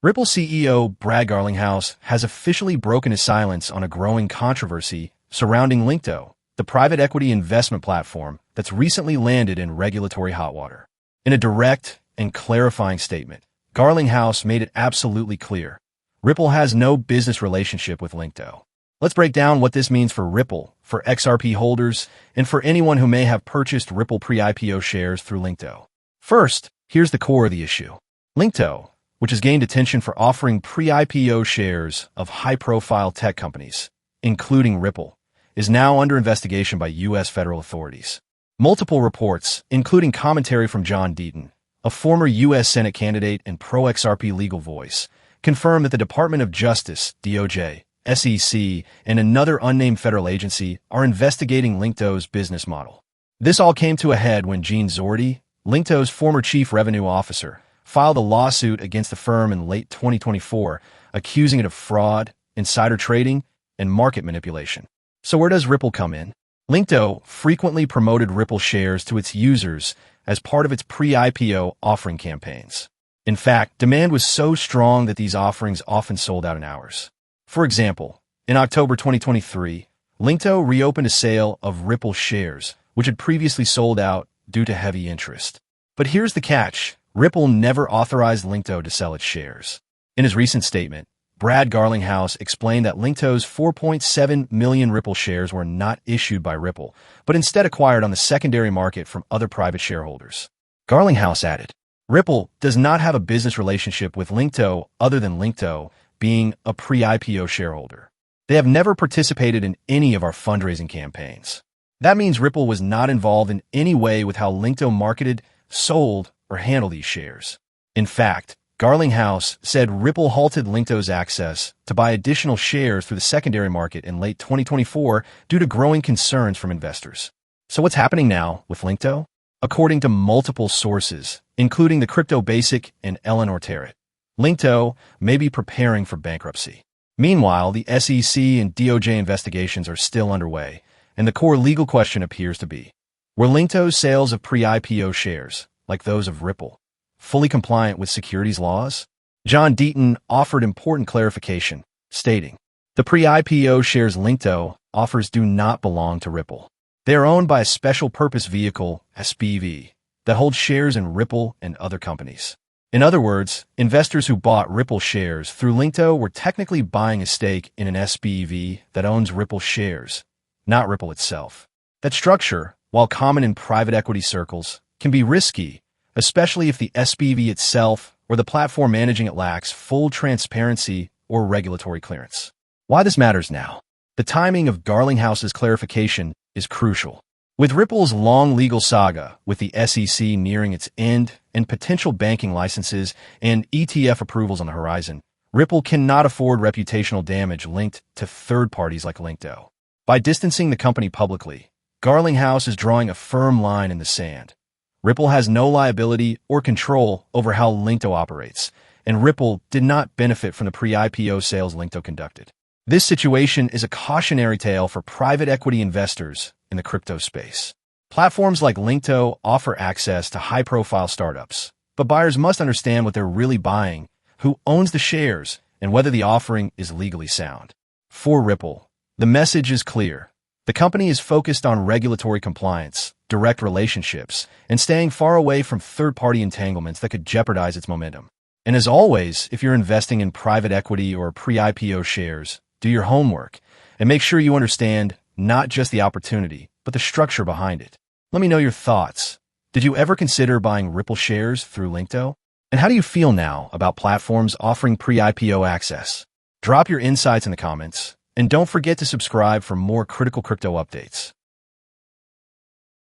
Ripple CEO Brad Garlinghouse has officially broken his silence on a growing controversy surrounding Linqto, the private equity investment platform that's recently landed in regulatory hot water. In a direct and clarifying statement, Garlinghouse made it absolutely clear: Ripple has no business relationship with Linqto. Let's break down what this means for Ripple, for XRP holders, and for anyone who may have purchased Ripple pre-IPO shares through Linqto. First, here's the core of the issue. Linqto, which has gained attention for offering pre-IPO shares of high-profile tech companies, including Ripple, is now under investigation by U.S. federal authorities. Multiple reports, including commentary from John Deaton, a former U.S. Senate candidate and pro-XRP legal voice, confirm that the Department of Justice, DOJ, SEC, and another unnamed federal agency are investigating Linqto's business model. This all came to a head when Gene Zordi, Linqto's former chief revenue officer, filed a lawsuit against the firm in late 2024, accusing it of fraud, insider trading, and market manipulation. So where does Ripple come in? Linqto frequently promoted Ripple shares to its users as part of its pre-IPO offering campaigns. In fact, demand was so strong that these offerings often sold out in hours. For example, in October 2023, Linqto reopened a sale of Ripple shares, which had previously sold out due to heavy interest. But here's the catch: Ripple never authorized Linqto to sell its shares. In his recent statement, Brad Garlinghouse explained that Linqto's 4.7 million Ripple shares were not issued by Ripple, but instead acquired on the secondary market from other private shareholders. Garlinghouse added, Ripple does not have a business relationship with Linqto other than Linqto being a pre-IPO shareholder. They have never participated in any of our fundraising campaigns. That means Ripple was not involved in any way with how Linqto marketed, sold, or handle these shares. In fact, Garlinghouse said Ripple halted Linqto's access to buy additional shares through the secondary market in late 2024 due to growing concerns from investors. So what's happening now with Linqto? According to multiple sources, including the Crypto Basic and Eleanor Terrett, Linqto may be preparing for bankruptcy. Meanwhile, the SEC and DOJ investigations are still underway, and the core legal question appears to be, were Linqto's sales of pre-IPO shares, like those of Ripple, fully compliant with securities laws? John Deaton offered important clarification, stating, the pre-IPO shares Linqto offers do not belong to Ripple. They are owned by a special purpose vehicle, SPV, that holds shares in Ripple and other companies. In other words, investors who bought Ripple shares through Linqto were technically buying a stake in an SPV that owns Ripple shares, not Ripple itself. That structure, while common in private equity circles, can be risky, especially if the SPV itself or the platform managing it lacks full transparency or regulatory clearance. Why this matters now? The timing of Garlinghouse's clarification is crucial. With Ripple's long legal saga, with the SEC nearing its end and potential banking licenses and ETF approvals on the horizon, Ripple cannot afford reputational damage linked to third parties like Linqto. By distancing the company publicly, Garlinghouse is drawing a firm line in the sand. Ripple has no liability or control over how Linqto operates, and Ripple did not benefit from the pre-IPO sales Linqto conducted. This situation is a cautionary tale for private equity investors in the crypto space. Platforms like Linqto offer access to high-profile startups, but buyers must understand what they're really buying, who owns the shares, and whether the offering is legally sound. For Ripple, the message is clear. The company is focused on regulatory compliance, direct relationships, and staying far away from third-party entanglements that could jeopardize its momentum. And as always, if you're investing in private equity or pre-IPO shares, do your homework and make sure you understand not just the opportunity, but the structure behind it. Let me know your thoughts. Did you ever consider buying Ripple shares through Linqto? And how do you feel now about platforms offering pre-IPO access? Drop your insights in the comments, and don't forget to subscribe for more critical crypto updates.